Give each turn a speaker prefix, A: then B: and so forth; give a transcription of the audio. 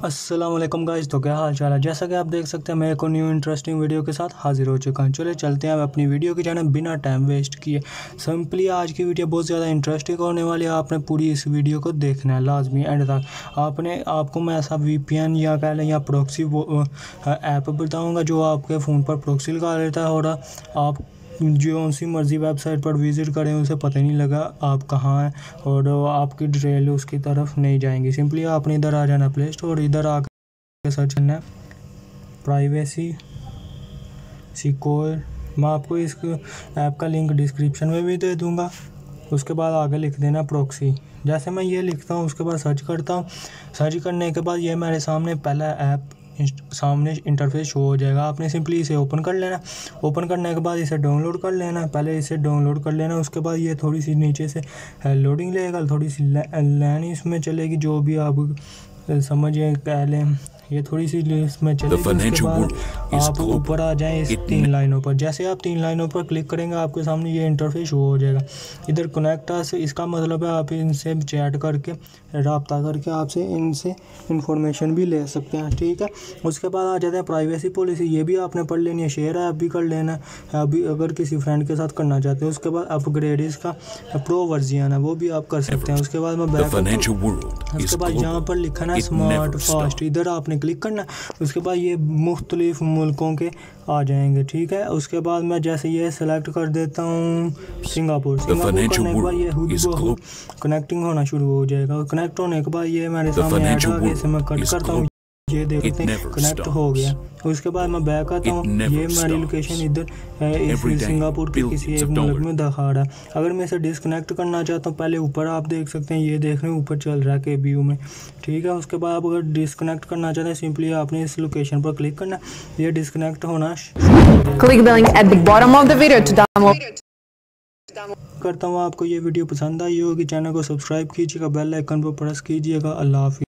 A: अस्सलाम वालेकुम गाइस। तो क्या हाल चाल है। जैसा कि आप देख सकते हैं मैं एक न्यू इंटरेस्टिंग वीडियो के साथ हाजिर हो चुका हूं। चले चलते हैं अपनी वीडियो की जाने बिना टाइम वेस्ट किए। सिंपली आज की वीडियो बहुत ज़्यादा इंटरेस्टिंग होने वाली है। आपने पूरी इस वीडियो को देखना है लाजमी एंड तक। आपको मैं ऐसा VPN या कह लें या प्रॉक्सी ऐप बताऊँगा जो आपके फ़ोन पर प्रॉक्सी लगा लेता है और आप जो सी मर्ज़ी वेबसाइट पर विज़िट करें उसे पता नहीं लगा आप कहाँ हैं और आपकी डिटेल उसकी तरफ नहीं जाएंगी। सिंपली आपने इधर आ जाना प्ले स्टोर, इधर आकर सर्च करना है प्राइवेसी सिक्योर। मैं आपको इस ऐप का लिंक डिस्क्रिप्शन में भी दे दूँगा। उसके बाद आगे लिख देना प्रॉक्सी। जैसे मैं ये लिखता हूँ उसके बाद सर्च करता हूँ। सर्च करने के बाद ये मेरे सामने पहला ऐप सामने इंटरफेस शो हो जाएगा। आपने सिंपली इसे ओपन कर लेना। ओपन करने के बाद इसे डाउनलोड कर लेना। पहले इसे डाउनलोड कर लेना। उसके बाद ये थोड़ी सी नीचे से लोडिंग लेगा, थोड़ी सी लाइन इसमें चलेगी जो भी आप समझिए कह लें। ये थोड़ी सी इसमें चलेगी। उसके बाद आप ऊपर आ जाएं इस 3 लाइनों पर। जैसे आप 3 लाइनों पर क्लिक करेंगे आपके सामने ये इंटरफेस शो हो जाएगा। इधर कनेक्ट अस, इसका मतलब है आप इनसे चैट करके रब्ता करके आपसे इनसे इंफॉर्मेशन भी ले सकते हैं, ठीक है। उसके बाद आ जाते हैं प्राइवेसी पॉलिसी। ये भी आपने पढ़ लेनी है, शेयर ऐप भी कर लेना है अभी अगर किसी फ्रेंड के साथ करना चाहते हैं। उसके बाद अपग्रेड इसका प्रो वर्जन है वो भी आप कर सकते हैं। उसके बाद मैं बैक उसके बाद यहाँ पर लिखा ना स्मार्ट फास्ट, इधर आपने क्लिक करना। उसके बाद ये मुख्तलिफ मुल्कों के आ जाएंगे, ठीक है। उसके बाद मैं जैसे ये सेलेक्ट कर देता हूँ सिंगापुर करने के बाद ये खुद कनेक्टिंग होना शुरू हो जाएगा। कनेक्ट होने के बाद ये मेरे सामने ऐड आ गया, इसे मैं कट करता हूँ। ये देखते हैं कनेक्ट हो गया। उसके बाद मैं बैक आता हूँ। ये मेरी लोकेशन इधर सिंगापुर के किसी एक मुल्क में दिखा रहा है। अगर मैं इसे डिसकनेक्ट करना चाहता हूँ पहले ऊपर आप देख सकते हैं, ये देख रहे हैं ऊपर चल रहा है KBU में, ठीक है। उसके बाद आप अगर डिसकनेक्ट करना चाहते हैं सिंपली आपने इस लोकेशन पर क्लिक करना। ये डिसकनेक्ट होना करता हूँ। आपको ये वीडियो पसंद आई होगी, चैनल को सब्सक्राइब कीजिएगा, बेल आइकन पर प्रेस कीजिएगा। अल्लाह हाफिज़।